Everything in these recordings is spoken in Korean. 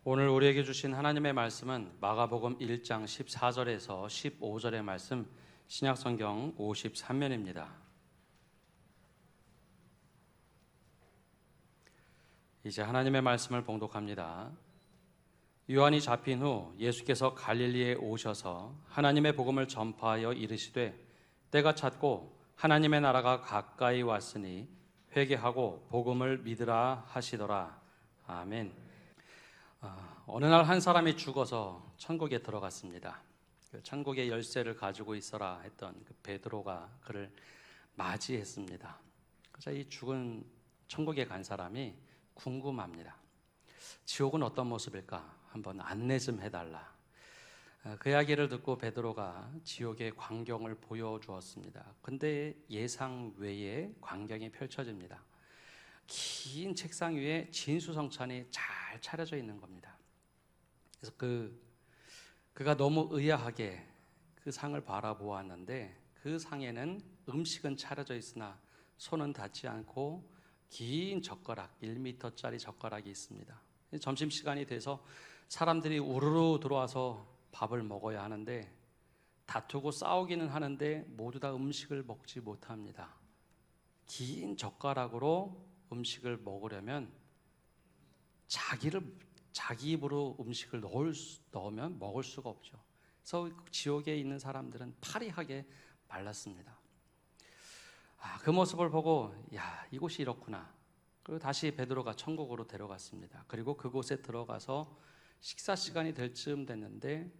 오늘 우리에게 주신 하나님의 말씀은 마가복음 1장 14절에서 15절의 말씀, 신약성경 53면입니다. 이제 하나님의 말씀을 봉독합니다. 요한이 잡힌 후 예수께서 갈릴리에 오셔서 하나님의 복음을 전파하여 이르시되 때가 찼고 하나님의 나라가 가까이 왔으니 회개하고 복음을 믿으라 하시더라. 아멘. 어느 날 한 사람이 죽어서 천국에 들어갔습니다. 그 천국의 열쇠를 가지고 있어라 했던 그 베드로가 그를 맞이했습니다. 그래서 이 죽은 천국에 간 사람이 궁금합니다. 지옥은 어떤 모습일까? 한번 안내 좀 해달라. 그 이야기를 듣고 베드로가 지옥의 광경을 보여주었습니다. 근데 예상 외의 광경이 펼쳐집니다. 긴 책상 위에 진수성찬이 잘 차려져 있는 겁니다. 그래서 그가 너무 의아하게 그 상을 바라보았는데 그 상에는 음식은 차려져 있으나 손은 닿지 않고 긴 젓가락, 1m짜리 젓가락이 있습니다. 점심시간이 돼서 사람들이 우르르 들어와서 밥을 먹어야 하는데 다투고 싸우기는 하는데 모두 다 음식을 먹지 못합니다. 긴 젓가락으로 음식을 먹으려면 자기 입으로 음식을 넣으면 먹을 수가 없죠. 그래서 지옥에 있는 사람들은 파리하게 말랐습니다. 그 모습을 보고 이곳이 이렇구나. 그리고 다시 베드로가 천국으로 데려갔습니다. 그리고 그곳에 들어가서 식사 시간이 될 즈음 됐는데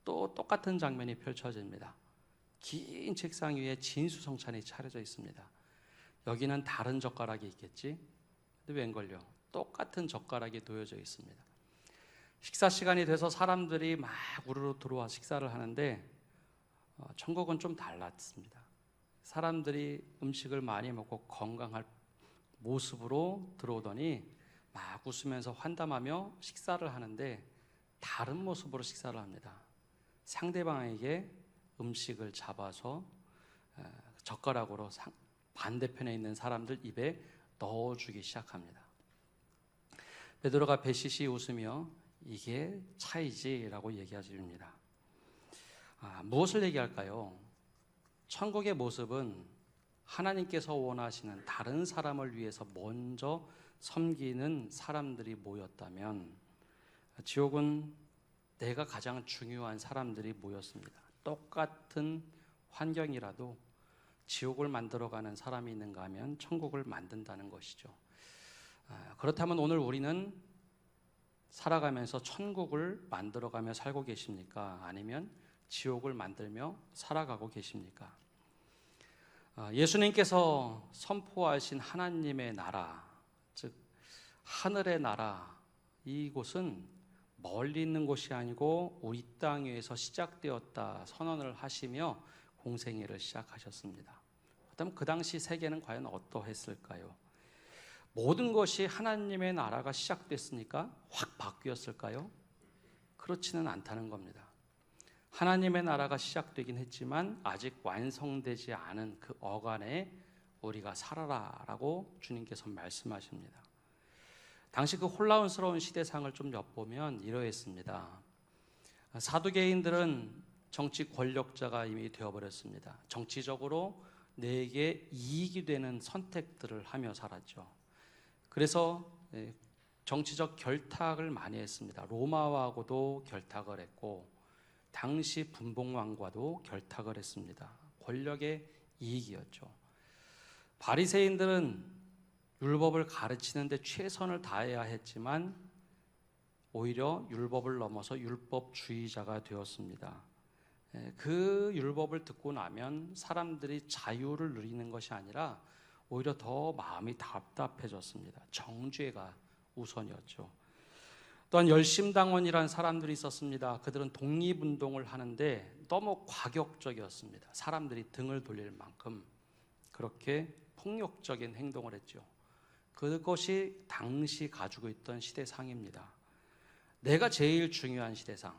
또 똑같은 장면이 펼쳐집니다. 긴 책상 위에 진수성찬이 차려져 있습니다. 여기는 다른 젓가락이 있겠지? 근데 웬걸요? 똑같은 젓가락이 놓여져 있습니다. 식사 시간이 돼서 사람들이 막 우르르 들어와 식사를 하는데 천국은 좀 달랐습니다. 사람들이 음식을 많이 먹고 건강할 모습으로 들어오더니 막 웃으면서 환담하며 식사를 하는데 다른 모습으로 식사를 합니다. 상대방에게 음식을 잡아서 젓가락으로 반대편에 있는 사람들 입에 넣어주기 시작합니다. 베드로가 배시시 웃으며 이게 차이지라고 얘기하십니다. 무엇을 얘기할까요? 천국의 모습은 하나님께서 원하시는 다른 사람을 위해서 먼저 섬기는 사람들이 모였다면, 지옥은 내가 가장 중요한 사람들이 모였습니다. 똑같은 환경이라도 지옥을 만들어가는 사람이 있는가 하면 천국을 만든다는 것이죠. 그렇다면 오늘 우리는 살아가면서 천국을 만들어가며 살고 계십니까? 아니면 지옥을 만들며 살아가고 계십니까? 예수님께서 선포하신 하나님의 나라, 즉 하늘의 나라, 이곳은 멀리 있는 곳이 아니고 우리 땅 위에서 시작되었다 선언을 하시며 공생애를 시작하셨습니다. 그렇다면 그 당시 세계는 과연 어떠했을까요? 모든 것이 하나님의 나라가 시작됐으니까 확 바뀌었을까요? 그렇지는 않다는 겁니다. 하나님의 나라가 시작되긴 했지만 아직 완성되지 않은 그 어간에 우리가 살아라라고 주님께서 말씀하십니다. 당시 그 혼란스러운 시대상을 좀 엿보면 이러했습니다. 사두개인들은 정치 권력자가 이미 되어버렸습니다. 정치적으로 내게 이익이 되는 선택들을 하며 살았죠. 그래서 정치적 결탁을 많이 했습니다. 로마하고도 결탁을 했고 당시 분봉왕과도 결탁을 했습니다. 권력의 이익이었죠. 바리새인들은 율법을 가르치는데 최선을 다해야 했지만 오히려 율법을 넘어서 율법주의자가 되었습니다. 그 율법을 듣고 나면 사람들이 자유를 누리는 것이 아니라 오히려 더 마음이 답답해졌습니다. 정죄가 우선이었죠. 또한 열심당원이라는 사람들이 있었습니다. 그들은 독립운동을 하는데 너무 과격적이었습니다. 사람들이 등을 돌릴 만큼 그렇게 폭력적인 행동을 했죠. 그것이 당시 가지고 있던 시대상입니다. 내가 제일 중요한 시대상.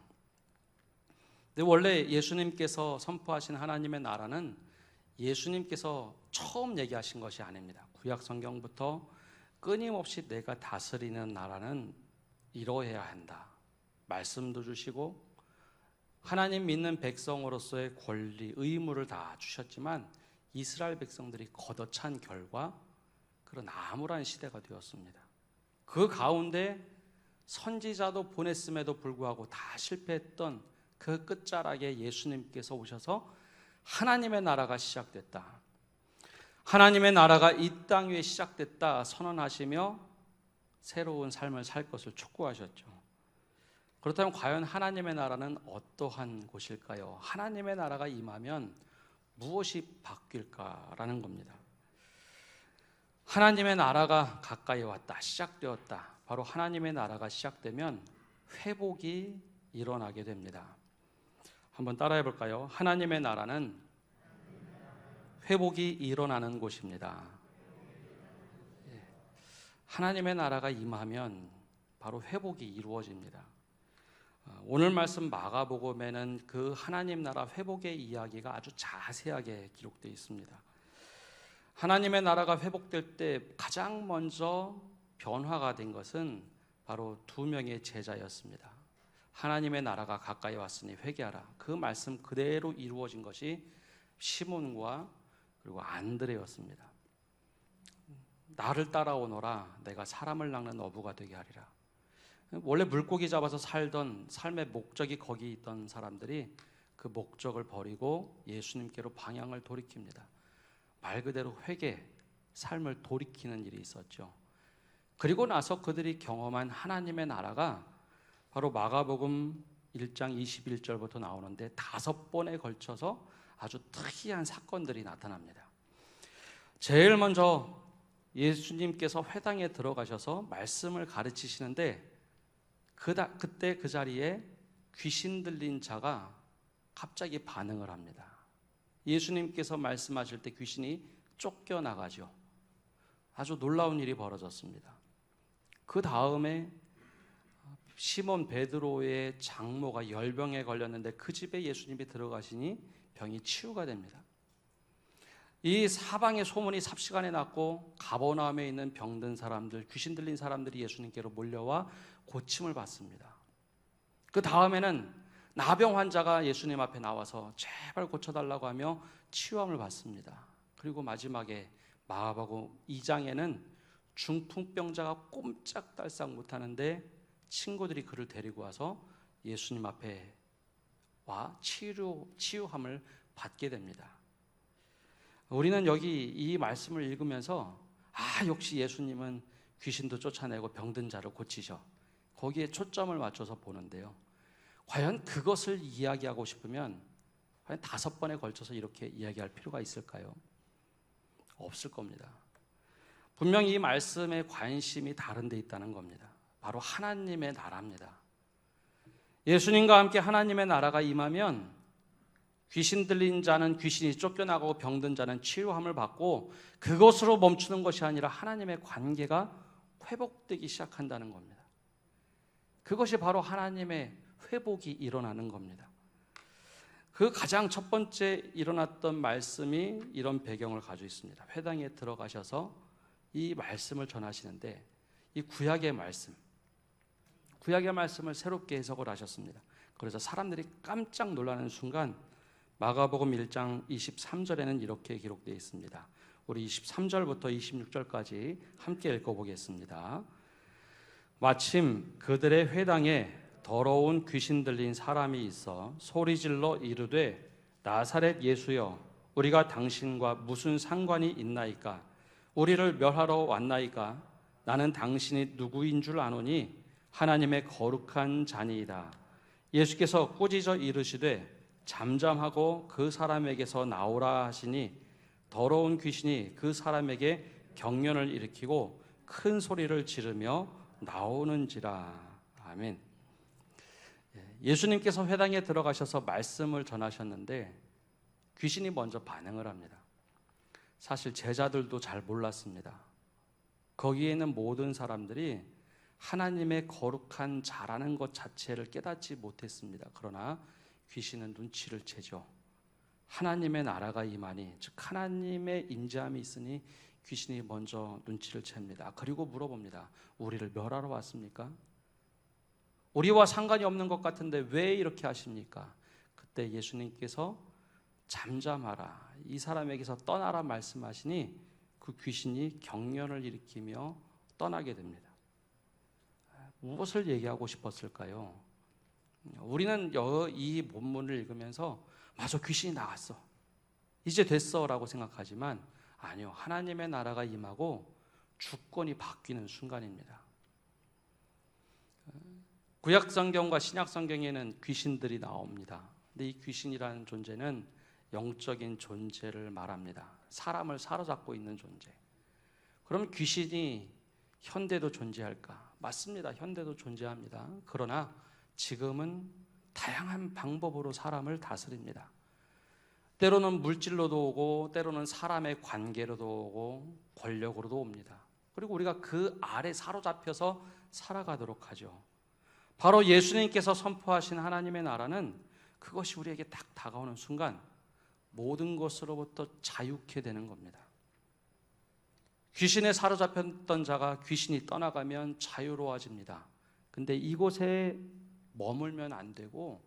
근데 원래 예수님께서 선포하신 하나님의 나라는 예수님께서 처음 얘기하신 것이 아닙니다. 구약 성경부터 끊임없이 내가 다스리는 나라는 이뤄야 한다. 말씀도 주시고 하나님 믿는 백성으로서의 권리, 의무를 다 주셨지만 이스라엘 백성들이 걷어찬 결과 그런 암울한 시대가 되었습니다. 그 가운데 선지자도 보냈음에도 불구하고 다 실패했던 그 끝자락에 예수님께서 오셔서 하나님의 나라가 시작됐다. 하나님의 나라가 이 땅 위에 시작됐다 선언하시며 새로운 삶을 살 것을 촉구하셨죠. 그렇다면 과연 하나님의 나라는 어떠한 곳일까요? 하나님의 나라가 임하면 무엇이 바뀔까라는 겁니다. 하나님의 나라가 가까이 왔다, 시작되었다. 바로 하나님의 나라가 시작되면 회복이 일어나게 됩니다. 한번 따라해 볼까요? 하나님의 나라는 회복이 일어나는 곳입니다. 하나님의 나라가 임하면 바로 회복이 이루어집니다. 오늘 말씀 마가복음에는 그 하나님 나라 회복의 이야기가 아주 자세하게 기록되어 있습니다. 하나님의 나라가 회복될 때 가장 먼저 변화가 된 것은 바로 두 명의 제자였습니다. 하나님의 나라가 가까이 왔으니 회개하라. 그 말씀 그대로 이루어진 것이 시몬과 그리고 안드레였습니다. 나를 따라오너라. 내가 사람을 낚는 어부가 되게 하리라. 원래 물고기 잡아서 살던 삶의 목적이 거기 있던 사람들이 그 목적을 버리고 예수님께로 방향을 돌이킵니다. 말 그대로 회개, 삶을 돌이키는 일이 있었죠. 그리고 나서 그들이 경험한 하나님의 나라가 바로 마가복음 1장 21절부터 나오는데 5번에 걸쳐서 아주 특이한 사건들이 나타납니다. 제일 먼저 예수님께서 회당에 들어가셔서 말씀을 가르치시는데 그때 그 자리에 귀신 들린 자가 갑자기 반응을 합니다. 예수님께서 말씀하실 때 귀신이 쫓겨나가죠. 아주 놀라운 일이 벌어졌습니다. 그 다음에 시몬 베드로의 장모가 열병에 걸렸는데 그 집에 예수님이 들어가시니 병이 치유가 됩니다. 이 사방에 소문이 삽시간에 났고 가버나움에 있는 병든 사람들, 귀신 들린 사람들이 예수님께로 몰려와 고침을 받습니다. 그 다음에는 나병 환자가 예수님 앞에 나와서 제발 고쳐달라고 하며 치유함을 받습니다. 그리고 마지막에 마가복음 2장에는 중풍병자가 꼼짝달싹 못하는데 친구들이 그를 데리고 와서 예수님 앞에 와 치유함을 받게 됩니다. 우리는 여기 이 말씀을 읽으면서 역시 예수님은 귀신도 쫓아내고 병든 자를 고치셔. 거기에 초점을 맞춰서 보는데요. 과연 그것을 이야기하고 싶으면 과연 5번에 걸쳐서 이렇게 이야기할 필요가 있을까요? 없을 겁니다. 분명히 이 말씀에 관심이 다른 데 있다는 겁니다. 바로 하나님의 나라입니다. 예수님과 함께 하나님의 나라가 임하면 귀신 들린 자는 귀신이 쫓겨나가고 병든 자는 치유함을 받고 그것으로 멈추는 것이 아니라 하나님의 관계가 회복되기 시작한다는 겁니다. 그것이 바로 하나님의 회복이 일어나는 겁니다. 그 가장 첫 번째 일어났던 말씀이 이런 배경을 가지고 있습니다. 회당에 들어가셔서 이 말씀을 전하시는데 이 구약의 말씀을 새롭게 해석을 하셨습니다. 그래서 사람들이 깜짝 놀라는 순간 마가복음 1장 23절에는 이렇게 기록되어 있습니다. 우리 23절부터 26절까지 함께 읽어보겠습니다. 마침 그들의 회당에 더러운 귀신 들린 사람이 있어 소리질러 이르되 나사렛 예수여 우리가 당신과 무슨 상관이 있나이까? 우리를 멸하러 왔나이까? 나는 당신이 누구인 줄 아노니 하나님의 거룩한 자니이다. 예수께서 꾸짖어 이르시되 잠잠하고 그 사람에게서 나오라 하시니 더러운 귀신이 그 사람에게 경련을 일으키고 큰 소리를 지르며 나오는지라. 아멘. 예수님께서 회당에 들어가셔서 말씀을 전하셨는데 귀신이 먼저 반응을 합니다. 사실 제자들도 잘 몰랐습니다. 거기에 있는 모든 사람들이 하나님의 거룩한 자라는 것 자체를 깨닫지 못했습니다. 그러나 귀신은 눈치를 채죠. 하나님의 나라가 임하니, 즉 하나님의 임재함이 있으니 귀신이 먼저 눈치를 챕니다. 그리고 물어봅니다. 우리를 멸하러 왔습니까? 우리와 상관이 없는 것 같은데 왜 이렇게 하십니까? 그때 예수님께서 잠잠하라, 이 사람에게서 떠나라 말씀하시니 그 귀신이 경련을 일으키며 떠나게 됩니다. 무엇을 얘기하고 싶었을까요? 우리는 이 본문을 읽으면서 맞아, 귀신이 나갔어, 이제 됐어 라고 생각하지만 아니요, 하나님의 나라가 임하고 주권이 바뀌는 순간입니다. 구약 성경과 신약 성경에는 귀신들이 나옵니다. 근데 이 귀신이라는 존재는 영적인 존재를 말합니다. 사람을 사로잡고 있는 존재. 그럼 귀신이 현대도 존재할까? 맞습니다. 현대도 존재합니다. 그러나 지금은 다양한 방법으로 사람을 다스립니다. 때로는 물질로도 오고, 때로는 사람의 관계로도 오고, 권력으로도 옵니다. 그리고 우리가 그 아래 사로잡혀서 살아가도록 하죠. 바로 예수님께서 선포하신 하나님의 나라는 그것이 우리에게 딱 다가오는 순간 모든 것으로부터 자유케 되는 겁니다. 귀신에 사로잡혔던 자가 귀신이 떠나가면 자유로워집니다. 근데 이곳에 머물면 안 되고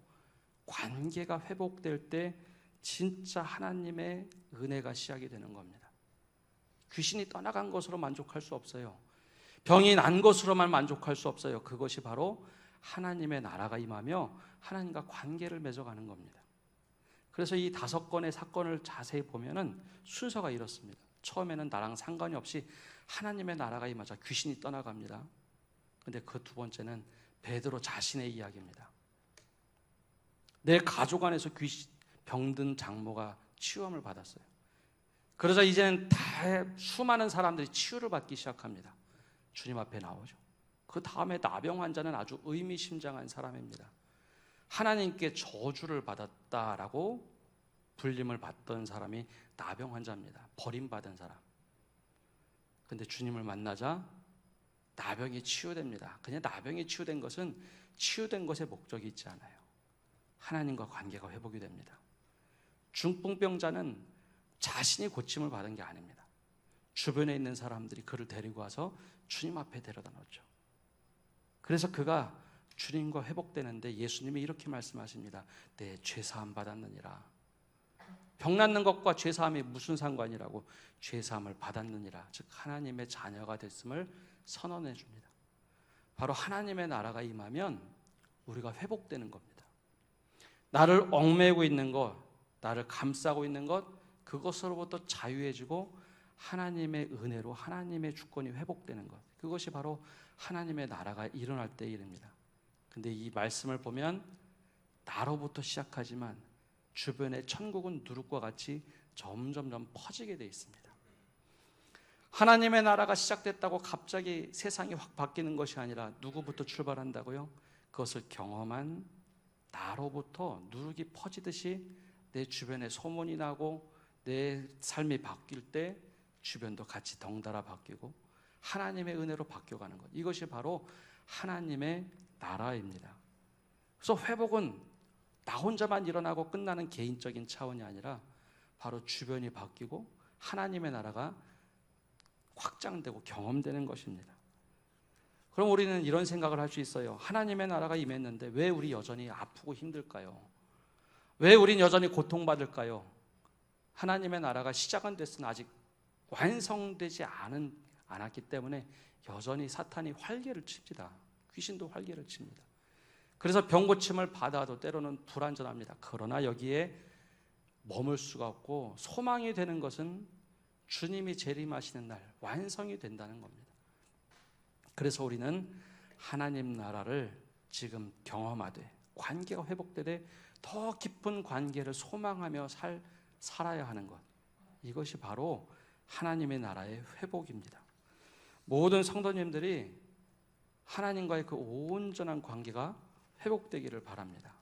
관계가 회복될 때 진짜 하나님의 은혜가 시작이 되는 겁니다. 귀신이 떠나간 것으로 만족할 수 없어요. 병이 난 것으로만 만족할 수 없어요. 그것이 바로 하나님의 나라가 임하며 하나님과 관계를 맺어가는 겁니다. 그래서 이 5건의 사건을 자세히 보면은 순서가 이렇습니다. 처음에는 나랑 상관이 없이 하나님의 나라가 임하자 귀신이 떠나갑니다. 근데 그 두 번째는 베드로 자신의 이야기입니다. 내 가족 안에서 병든 장모가 치유함을 받았어요. 그러자 이제는 다 수많은 사람들이 치유를 받기 시작합니다. 주님 앞에 나오죠. 그 다음에 나병 환자는 아주 의미심장한 사람입니다. 하나님께 저주를 받았다라고 불림을 받던 사람이 나병 환자입니다. 버림받은 사람. 근데 주님을 만나자 나병이 치유됩니다. 그냥 나병이 치유된 것은 치유된 것에 목적이 있지 않아요. 하나님과 관계가 회복이 됩니다. 중풍병자는 자신이 고침을 받은 게 아닙니다. 주변에 있는 사람들이 그를 데리고 와서 주님 앞에 데려다 놓죠. 그래서 그가 주님과 회복되는데 예수님이 이렇게 말씀하십니다. 내 죄사함 받았느니라. 병 낫는 것과 죄사함이 무슨 상관이라고? 죄사함을 받았느니라. 즉 하나님의 자녀가 됐음을 선언해 줍니다. 바로 하나님의 나라가 임하면 우리가 회복되는 겁니다. 나를 얽매고 있는 것, 나를 감싸고 있는 것, 그것으로부터 자유해지고 하나님의 은혜로 하나님의 주권이 회복되는 것, 그것이 바로 하나님의 나라가 일어날 때의 일입니다. 근데 이 말씀을 보면 나로부터 시작하지만 주변의 천국은 누룩과 같이 점점점 퍼지게 되어 있습니다. 하나님의 나라가 시작됐다고 갑자기 세상이 확 바뀌는 것이 아니라 누구부터 출발한다고요? 그것을 경험한 나로부터 누룩이 퍼지듯이 내 주변에 소문이 나고 내 삶이 바뀔 때 주변도 같이 덩달아 바뀌고 하나님의 은혜로 바뀌어가는 것, 이것이 바로 하나님의 나라입니다. 그래서 회복은 나 혼자만 일어나고 끝나는 개인적인 차원이 아니라 바로 주변이 바뀌고 하나님의 나라가 확장되고 경험되는 것입니다. 그럼 우리는 이런 생각을 할 수 있어요. 하나님의 나라가 임했는데 왜 우리 여전히 아프고 힘들까요? 왜 우린 여전히 고통받을까요? 하나님의 나라가 시작은 됐으나 아직 완성되지 않았기 때문에 여전히 사탄이 활개를 칩니다. 귀신도 활개를 칩니다. 그래서 병고침을 받아도 때로는 불안전합니다. 그러나 여기에 머물 수가 없고 소망이 되는 것은 주님이 재림하시는 날 완성이 된다는 겁니다. 그래서 우리는 하나님 나라를 지금 경험하되 관계가 회복되되 더 깊은 관계를 소망하며 살아야 하는 것, 이것이 바로 하나님의 나라의 회복입니다. 모든 성도님들이 하나님과의 그 온전한 관계가 회복되기를 바랍니다.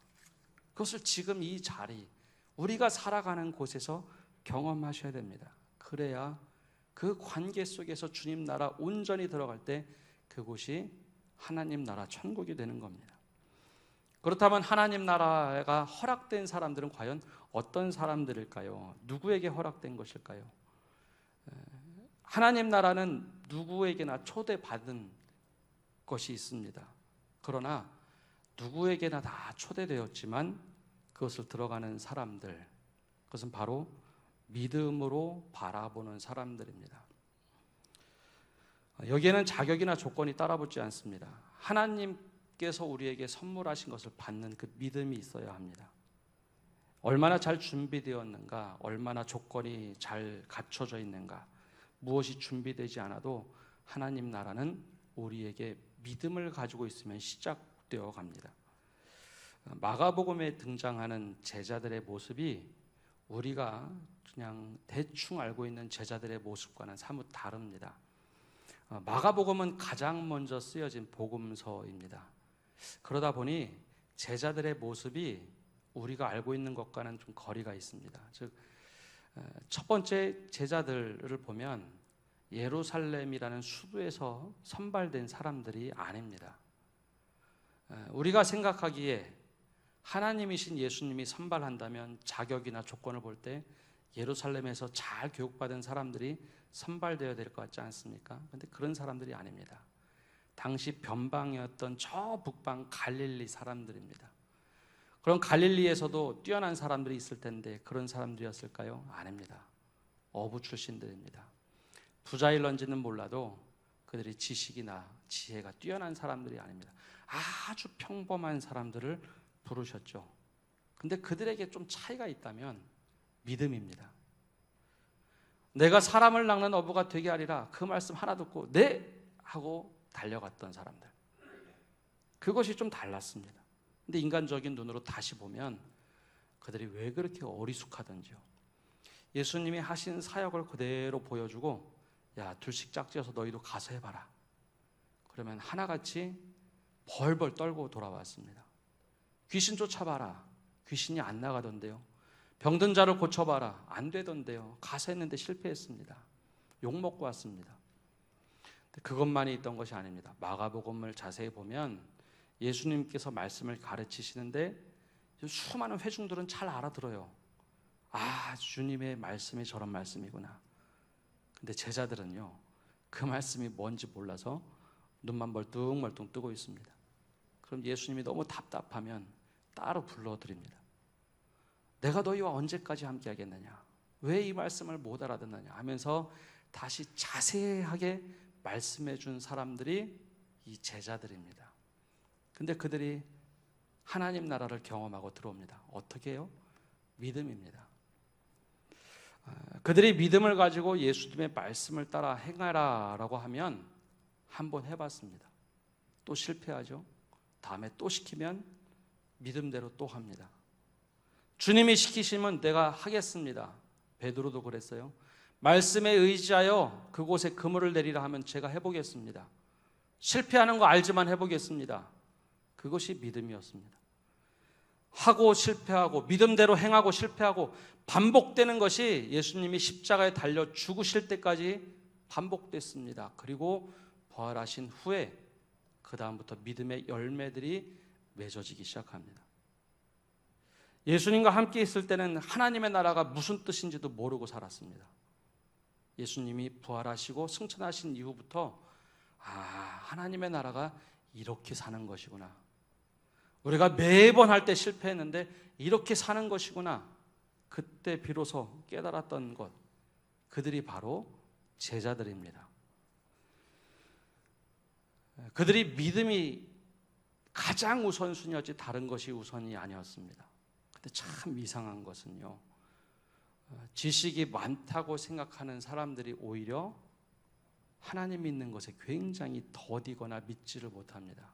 그것을 지금 이 자리, 우리가 살아가는 곳에서 경험하셔야 됩니다. 그래야 그 관계 속에서 주님 나라 온전히 들어갈 때 그곳이 하나님 나라 천국이 되는 겁니다. 그렇다면 하나님 나라가 허락된 사람들은 과연 어떤 사람들일까요? 누구에게 허락된 것일까요? 하나님 나라는 누구에게나 초대받은 것이 있습니다. 그러나 누구에게나 다 초대되었지만 그것을 들어가는 사람들, 그것은 바로 믿음으로 바라보는 사람들입니다. 여기에는 자격이나 조건이 따라붙지 않습니다. 하나님께서 우리에게 선물하신 것을 받는 그 믿음이 있어야 합니다. 얼마나 잘 준비되었는가, 얼마나 조건이 잘 갖춰져 있는가, 무엇이 준비되지 않아도 하나님 나라는 우리에게 믿음을 가지고 있으면 시작되어 갑니다. 마가복음에 등장하는 제자들의 모습이 우리가 그냥 대충 알고 있는 제자들의 모습과는 사뭇 다릅니다. 마가복음은 가장 먼저 쓰여진 복음서입니다. 그러다 보니 제자들의 모습이 우리가 알고 있는 것과는 좀 거리가 있습니다. 즉, 첫 번째 제자들을 보면 예루살렘이라는 수도에서 선발된 사람들이 아닙니다. 우리가 생각하기에 하나님이신 예수님이 선발한다면 자격이나 조건을 볼 때 예루살렘에서 잘 교육받은 사람들이 선발되어야 될 것 같지 않습니까? 그런데 그런 사람들이 아닙니다. 당시 변방이었던 저 북방 갈릴리 사람들입니다. 그럼 갈릴리에서도 뛰어난 사람들이 있을 텐데 그런 사람들이었을까요? 아닙니다. 어부 출신들입니다. 부자일런지는 몰라도 그들이 지식이나 지혜가 뛰어난 사람들이 아닙니다. 아주 평범한 사람들을 부르셨죠. 근데 그들에게 좀 차이가 있다면 믿음입니다. 내가 사람을 낚는 어부가 되게 하리라, 그 말씀 하나 듣고 네! 하고 달려갔던 사람들, 그것이 좀 달랐습니다. 근데 인간적인 눈으로 다시 보면 그들이 왜 그렇게 어리숙하던지요. 예수님이 하신 사역을 그대로 보여주고, 야, 둘씩 짝지어서 너희도 가서 해봐라. 그러면 하나같이 벌벌 떨고 돌아왔습니다. 귀신 쫓아봐라. 귀신이 안 나가던데요. 병든 자를 고쳐봐라. 안 되던데요. 가서 했는데 실패했습니다. 욕먹고 왔습니다. 그것만이 있던 것이 아닙니다. 마가복음을 자세히 보면 예수님께서 말씀을 가르치시는데 수많은 회중들은 잘 알아들어요. 아, 주님의 말씀이 저런 말씀이구나. 근데 제자들은요, 그 말씀이 뭔지 몰라서 눈만 멀뚱멀뚱 뜨고 있습니다. 그럼 예수님이 너무 답답하면 따로 불러드립니다. 내가 너희와 언제까지 함께 하겠느냐? 왜 이 말씀을 못 알아듣느냐? 하면서 다시 자세하게 말씀해 준 사람들이 이 제자들입니다. 근데 그들이 하나님 나라를 경험하고 들어옵니다. 어떻게 해요? 믿음입니다. 그들이 믿음을 가지고 예수님의 말씀을 따라 행하라 라고 하면 한번 해봤습니다. 또 실패하죠. 다음에 또 시키면 믿음대로 또 합니다. 주님이 시키시면 내가 하겠습니다. 베드로도 그랬어요. 말씀에 의지하여 그곳에 그물을 내리라 하면 제가 해보겠습니다. 실패하는 거 알지만 해보겠습니다. 그것이 믿음이었습니다. 하고 실패하고 믿음대로 행하고 실패하고 반복되는 것이 예수님이 십자가에 달려 죽으실 때까지 반복됐습니다. 그리고 부활하신 후에 그 다음부터 믿음의 열매들이 맺어지기 시작합니다. 예수님과 함께 있을 때는 하나님의 나라가 무슨 뜻인지도 모르고 살았습니다. 예수님이 부활하시고 승천하신 이후부터 하나님의 나라가 이렇게 사는 것이구나. 우리가 매번 할 때 실패했는데 이렇게 사는 것이구나. 그때 비로소 깨달았던 것, 그들이 바로 제자들입니다. 그들이 믿음이 가장 우선순위였지 다른 것이 우선이 아니었습니다. 근데 참 이상한 것은요, 지식이 많다고 생각하는 사람들이 오히려 하나님 믿는 것에 굉장히 더디거나 믿지를 못합니다.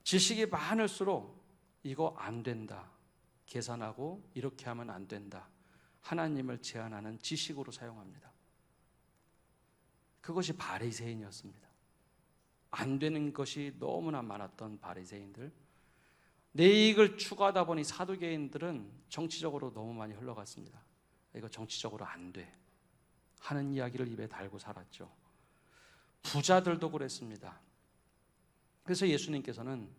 지식이 많을수록 이거 안 된다, 계산하고 이렇게 하면 안 된다, 하나님을 제한하는 지식으로 사용합니다. 그것이 바리새인이었습니다. 안 되는 것이 너무나 많았던 바리새인들, 내 이익을 추구하다 보니 사두개인들은 정치적으로 너무 많이 흘러갔습니다. 이거 정치적으로 안 돼 하는 이야기를 입에 달고 살았죠. 부자들도 그랬습니다. 그래서 예수님께서는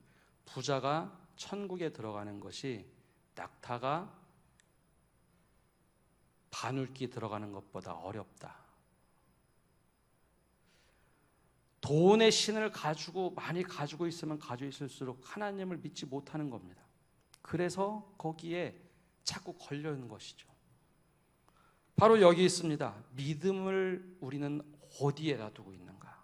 부자가 천국에 들어가는 것이 낙타가 바늘기 들어가는 것보다 어렵다. 돈의 신을 가지고 많이 가지고 있으면 가지고 있을수록 하나님을 믿지 못하는 겁니다. 그래서 거기에 자꾸 걸려 있는 것이죠. 바로 여기 있습니다. 믿음을 우리는 어디에다 두고 있는가?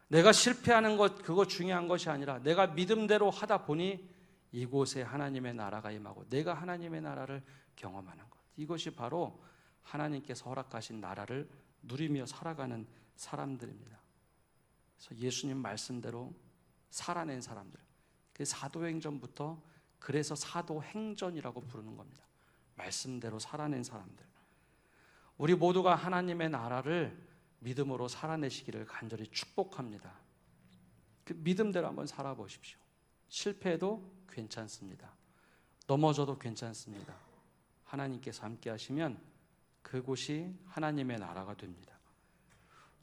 내가 실패하는 것, 그거 중요한 것이 아니라 내가 믿음대로 하다 보니 이곳에 하나님의 나라가 임하고 내가 하나님의 나라를 경험하는 것. 이것이 바로 하나님께서 허락하신 나라를 누리며 살아가는 사람들입니다. 그래서 예수님 말씀대로 살아낸 사람들. 그 사도행전부터 그래서 사도행전이라고 부르는 겁니다. 말씀대로 살아낸 사람들. 우리 모두가 하나님의 나라를 믿음으로 살아내시기를 간절히 축복합니다. 그 믿음대로 한번 살아보십시오. 실패해도 괜찮습니다. 넘어져도 괜찮습니다. 하나님께서 함께 하시면 그곳이 하나님의 나라가 됩니다.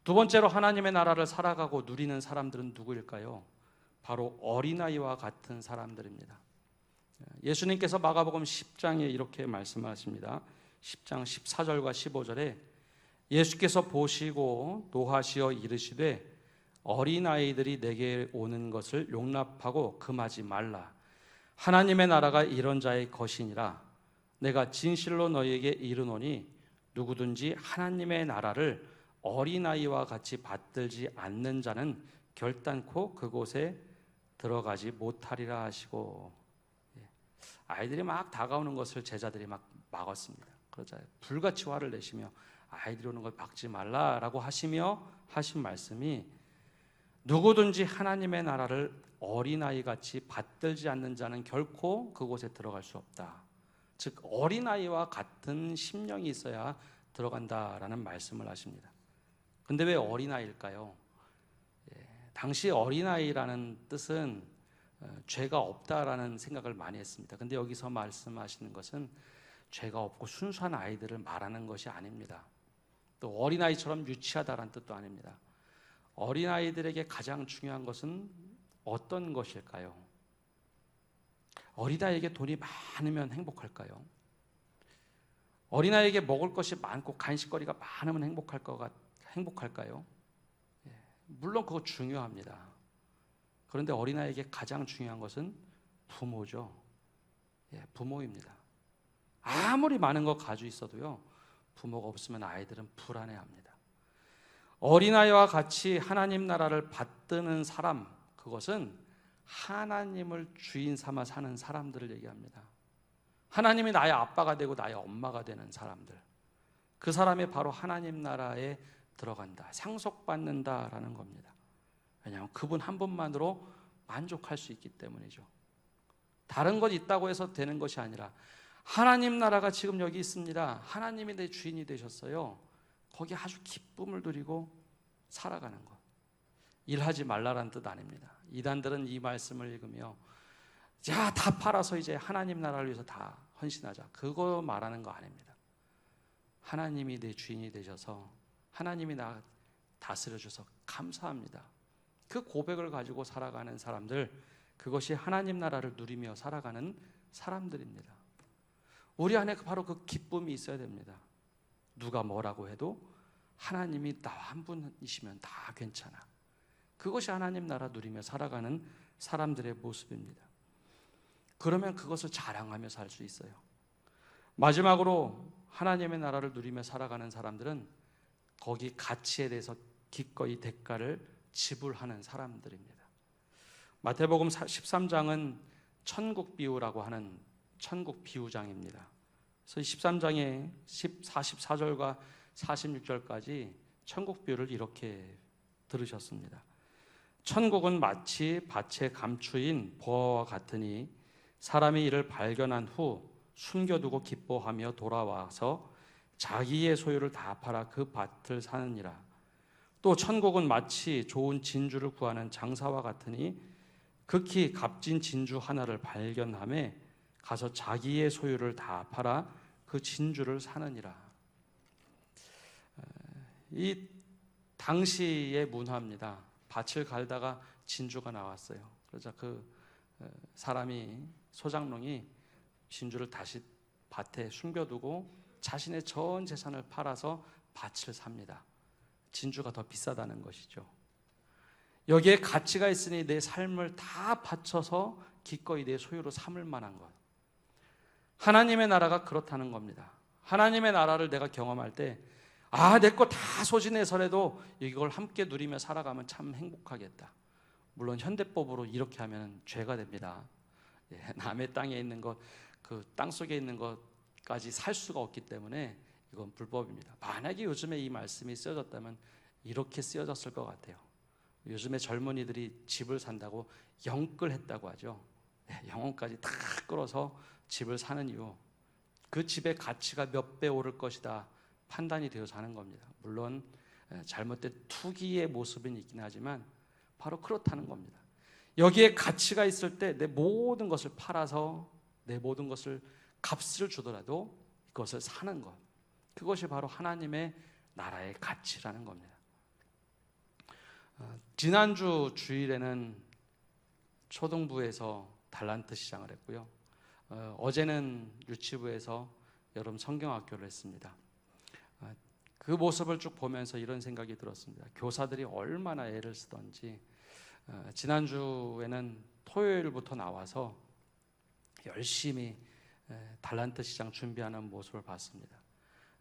두 번째로 하나님의 나라를 살아가고 누리는 사람들은 누구일까요? 바로 어린아이와 같은 사람들입니다. 예수님께서 마가복음 10장에 이렇게 말씀하십니다. 10장 14절과 15절에 예수께서 보시고 노하시어 이르시되 어린아이들이 내게 오는 것을 용납하고 금하지 말라. 하나님의 나라가 이런 자의 것이니라. 내가 진실로 너희에게 이르노니 누구든지 하나님의 나라를 어린아이와 같이 받들지 않는 자는 결단코 그곳에 들어가지 못하리라 하시고, 아이들이 막 다가오는 것을 제자들이 막 막았습니다. 그러자 불같이 화를 내시며 아이들이 오는 걸 막지 말라라고 하시며 하신 말씀이 누구든지 하나님의 나라를 어린아이같이 받들지 않는 자는 결코 그곳에 들어갈 수 없다. 즉 어린아이와 같은 심령이 있어야 들어간다라는 말씀을 하십니다. 근데 왜 어린아이일까요? 당시 어린아이라는 뜻은 죄가 없다라는 생각을 많이 했습니다. 근데 여기서 말씀하시는 것은 죄가 없고 순수한 아이들을 말하는 것이 아닙니다. 또 어린아이처럼 유치하다라는 뜻도 아닙니다. 어린아이들에게 가장 중요한 것은 어떤 것일까요? 어린아이에게 돈이 많으면 행복할까요? 어린아이에게 먹을 것이 많고 간식거리가 많으면 행복할까요? 물론 그거 중요합니다. 그런데 어린아이에게 가장 중요한 것은 부모죠. 부모입니다. 아무리 많은 거 가지고 있어도요, 부모가 없으면 아이들은 불안해합니다. 어린아이와 같이 하나님 나라를 받드는 사람, 그것은 하나님을 주인 삼아 사는 사람들을 얘기합니다. 하나님이 나의 아빠가 되고 나의 엄마가 되는 사람들, 그 사람이 바로 하나님 나라에 들어간다, 상속받는다라는 겁니다. 왜냐하면 그분 한 분만으로 만족할 수 있기 때문이죠. 다른 것 있다고 해서 되는 것이 아니라 하나님 나라가 지금 여기 있습니다. 하나님이 내 주인이 되셨어요. 거기 아주 기쁨을 누리고 살아가는 것. 일하지 말라라는 뜻 아닙니다. 이단들은 이 말씀을 읽으며 자, 다 팔아서 이제 하나님 나라를 위해서 다 헌신하자, 그거 말하는 거 아닙니다. 하나님이 내 주인이 되셔서 하나님이 나 다스려줘서 감사합니다. 그 고백을 가지고 살아가는 사람들, 그것이 하나님 나라를 누리며 살아가는 사람들입니다. 우리 안에 바로 그 기쁨이 있어야 됩니다. 누가 뭐라고 해도 하나님이 나와 한 분이시면 다 괜찮아. 그것이 하나님 나라 누리며 살아가는 사람들의 모습입니다. 그러면 그것을 자랑하며 살 수 있어요. 마지막으로 하나님의 나라를 누리며 살아가는 사람들은 거기 가치에 대해서 기꺼이 대가를 지불하는 사람들입니다. 마태복음 13장은 천국 비유라고 하는 천국 비유장입니다. 그래서 13장의 44절과 46절까지 천국 비유를 이렇게 들으셨습니다. 천국은 마치 밭에 감추인 보화와 같으니 사람이 이를 발견한 후 숨겨두고 기뻐하며 돌아와서 자기의 소유를 다 팔아 그 밭을 사느니라. 또 천국은 마치 좋은 진주를 구하는 장사와 같으니 극히 값진 진주 하나를 발견하며 가서 자기의 소유를 다 팔아 그 진주를 사느니라. 이 당시의 문화입니다. 밭을 갈다가 진주가 나왔어요. 그러자 그 사람이, 소장농이 진주를 다시 밭에 숨겨두고 자신의 전 재산을 팔아서 밭을 삽니다. 진주가 더 비싸다는 것이죠. 여기에 가치가 있으니 내 삶을 다 바쳐서 기꺼이 내 소유로 삼을 만한 것. 하나님의 나라가 그렇다는 겁니다. 하나님의 나라를 내가 경험할 때 내 거 다 소진해서라도 이걸 함께 누리며 살아가면 참 행복하겠다. 물론 현대법으로 이렇게 하면 죄가 됩니다. 남의 땅에 있는 것, 그 땅 속에 있는 것까지 살 수가 없기 때문에 이건 불법입니다. 만약에 요즘에 이 말씀이 쓰여졌다면 이렇게 쓰여졌을 것 같아요. 요즘에 젊은이들이 집을 산다고 영끌했다고 하죠. 영혼까지 다 끌어서 집을 사는 이유, 그 집의 가치가 몇 배 오를 것이다 판단이 되어서 하는 겁니다. 물론 잘못된 투기의 모습은 있긴 하지만 바로 그렇다는 겁니다. 여기에 가치가 있을 때 내 모든 것을 팔아서 내 모든 것을 값을 주더라도 그것을 사는 것, 그것이 바로 하나님의 나라의 가치라는 겁니다. 지난주 주일에는 초등부에서 달란트 시장을 했고요. 어제는 유치부에서 여름 성경학교를 했습니다. 그 모습을 쭉 보면서 이런 생각이 들었습니다. 교사들이 얼마나 애를 쓰던지. 지난주에는 토요일부터 나와서 열심히 달란트 시장 준비하는 모습을 봤습니다.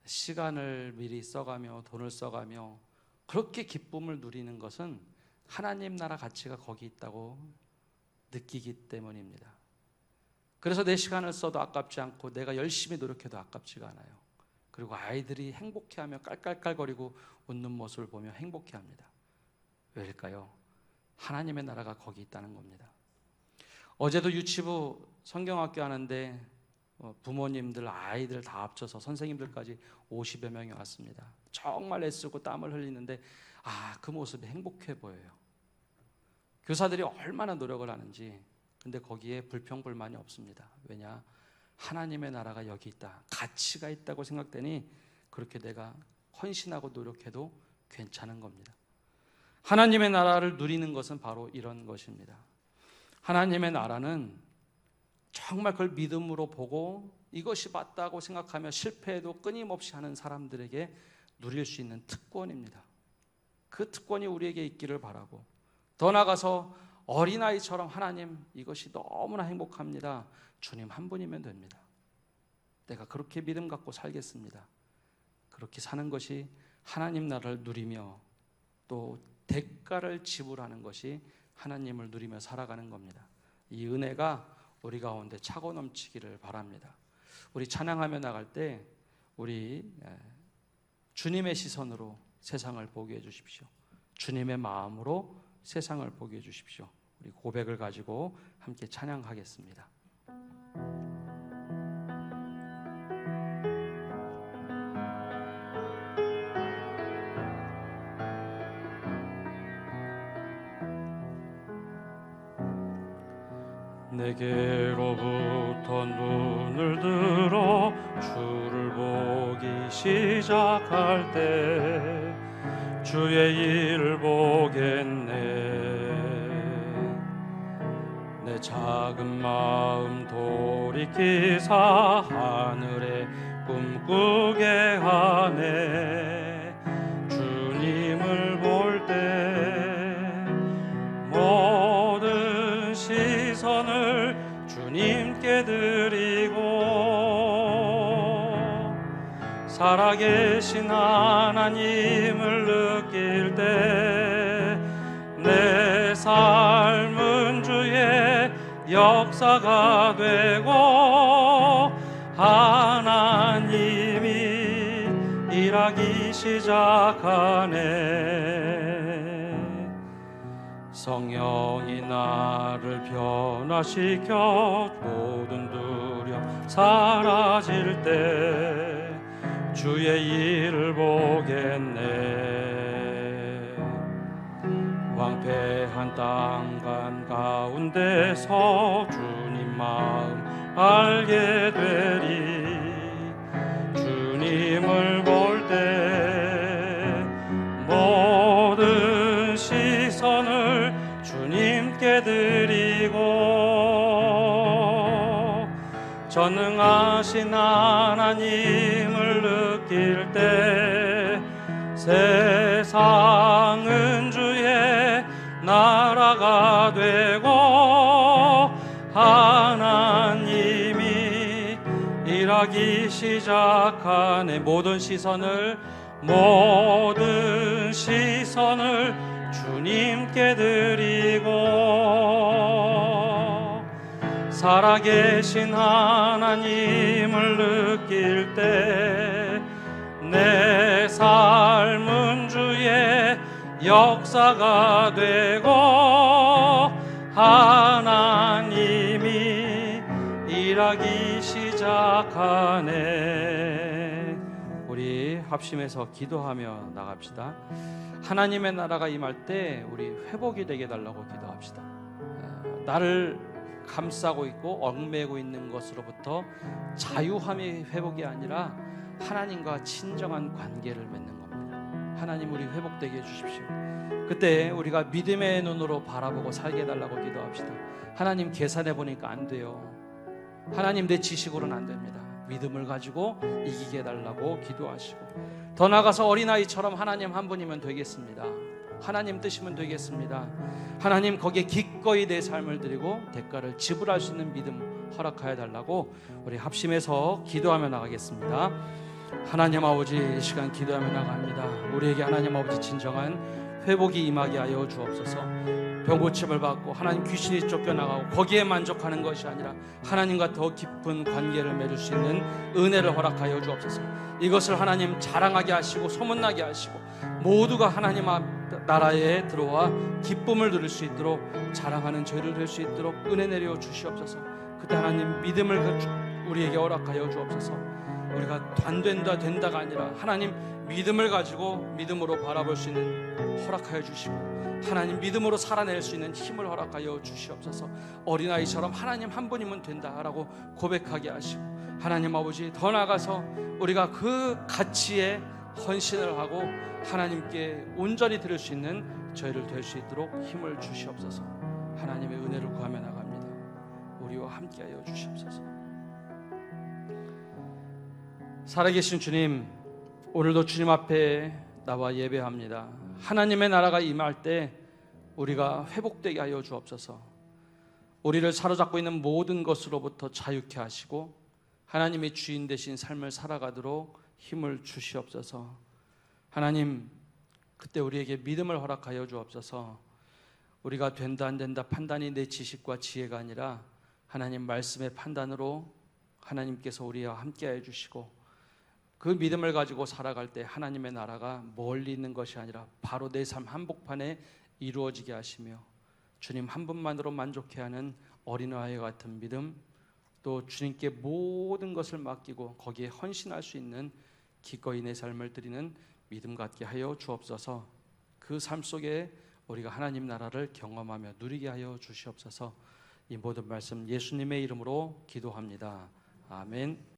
시간을 미리 써가며 돈을 써가며 그렇게 기쁨을 누리는 것은 하나님 나라 가치가 거기 있다고 느끼기 때문입니다. 그래서 내 시간을 써도 아깝지 않고 내가 열심히 노력해도 아깝지가 않아요. 그리고 아이들이 행복해하며 깔깔깔거리고 웃는 모습을 보며 행복해합니다. 왜일까요? 하나님의 나라가 거기 있다는 겁니다. 어제도 유치부 성경학교 하는데 부모님들, 아이들 다 합쳐서 선생님들까지 50여 명이 왔습니다. 정말 애쓰고 땀을 흘리는데 그 모습이 행복해 보여요. 교사들이 얼마나 노력을 하는지. 근데 거기에 불평불만이 없습니다. 왜냐? 하나님의 나라가 여기 있다, 가치가 있다고 생각되니 그렇게 내가 헌신하고 노력해도 괜찮은 겁니다. 하나님의 나라를 누리는 것은 바로 이런 것입니다. 하나님의 나라는 정말 그걸 믿음으로 보고 이것이 맞다고 생각하며 실패해도 끊임없이 하는 사람들에게 누릴 수 있는 특권입니다. 그 특권이 우리에게 있기를 바라고, 더 나아가서 어린아이처럼 하나님 이것이 너무나 행복합니다, 주님 한 분이면 됩니다, 내가 그렇게 믿음 갖고 살겠습니다, 그렇게 사는 것이 하나님 나라를 누리며 또 대가를 지불하는 것이 하나님을 누리며 살아가는 겁니다. 이 은혜가 우리 가운데 차고 넘치기를 바랍니다. 우리 찬양하며 나갈 때 우리 주님의 시선으로 세상을 보게 해주십시오. 주님의 마음으로 세상을 보게 해주십시오. 우리 고백을 가지고 함께 찬양하겠습니다. 내게로부터 눈을 들어 주를 보기 시작할 때 주의 일을 보겠네. 내 작은 마음 돌이키사 하늘에 꿈꾸게 하네. 주님을 볼 때 모든 시선을 주님께 드리고 살아계신 하나님을 느낄 때 내 삶은 주의 역사가 되고 하나님이 일하기 시작하네. 성령이 나를 변화시켜 모든 두려움 사라질 때 주의 일을 보겠네. 황폐한 땅 가운데서 주님 마음 알게 되리. 주님을 볼 때 모든 시선을 주님께 드리고 전능하신 하나님을 느낄 때 세상은 주의 역사가 되고 하나님이 일하기 시작하네. 모든 시선을 주님께 드리고 살아계신 하나님을 느낄 때 내 삶은 주의 역사가 되고 하나님이 일하기 시작하네. 우리 합심해서 기도하며 나갑시다. 하나님의 나라가 임할 때 우리 회복이 되게 해달라고 기도합시다. 나를 감싸고 있고 얽매고 있는 것으로부터 자유함이 회복이 아니라 하나님과 진정한 관계를 맺는 겁니다. 하나님, 우리 회복되게 해주십시오. 그때 우리가 믿음의 눈으로 바라보고 살게 해달라고 기도합시다. 하나님, 계산해 보니까 안 돼요. 하나님, 내 지식으로는 안 됩니다. 믿음을 가지고 이기게 해달라고 기도하시고, 더 나아가서 어린아이처럼 하나님 한 분이면 되겠습니다. 하나님 뜻이면 되겠습니다. 하나님, 거기에 기꺼이 내 삶을 드리고 대가를 지불할 수 있는 믿음 허락하여 달라고 우리 합심해서 기도하며 나가겠습니다. 하나님 아버지, 이 시간 기도하며 나갑니다. 우리에게 하나님 아버지 진정한 회복이 임하게 하여 주옵소서. 병고침을 받고 하나님 귀신이 쫓겨나가고 거기에 만족하는 것이 아니라 하나님과 더 깊은 관계를 맺을 수 있는 은혜를 허락하여 주옵소서. 이것을 하나님 자랑하게 하시고 소문나게 하시고 모두가 하나님 나라에 들어와 기쁨을 누릴 수 있도록 자랑하는 저희를 될 수 있도록 은혜 내려 주시옵소서. 그때 하나님 믿음을 우리에게 허락하여 주옵소서. 우리가 안 된다 된다가 아니라 하나님 믿음을 가지고 믿음으로 바라볼 수 있는 허락하여 주시고 하나님 믿음으로 살아낼 수 있는 힘을 허락하여 주시옵소서. 어린아이처럼 하나님 한 분이면 된다라고 고백하게 하시고 하나님 아버지, 더 나아가서 우리가 그 가치에 헌신을 하고 하나님께 온전히 드릴 수 있는 저희를 될 수 있도록 힘을 주시옵소서. 하나님의 은혜를 구하며 나갑니다. 우리와 함께하여 주시옵소서. 살아계신 주님, 오늘도 주님 앞에 나와 예배합니다. 하나님의 나라가 임할 때 우리가 회복되게 하여 주옵소서. 우리를 사로잡고 있는 모든 것으로부터 자유케 하시고 하나님의 주인 되신 삶을 살아가도록 힘을 주시옵소서. 하나님, 그때 우리에게 믿음을 허락하여 주옵소서. 우리가 된다 안 된다 판단이 내 지식과 지혜가 아니라 하나님 말씀의 판단으로 하나님께서 우리와 함께해 주시고 그 믿음을 가지고 살아갈 때 하나님의 나라가 멀리 있는 것이 아니라 바로 내 삶 한복판에 이루어지게 하시며 주님 한 분만으로 만족해 하는 어린아이와 같은 믿음, 또 주님께 모든 것을 맡기고 거기에 헌신할 수 있는 기꺼이 내 삶을 드리는 믿음 갖게 하여 주옵소서. 그 삶 속에 우리가 하나님 나라를 경험하며 누리게 하여 주시옵소서. 이 모든 말씀 예수님의 이름으로 기도합니다. 아멘.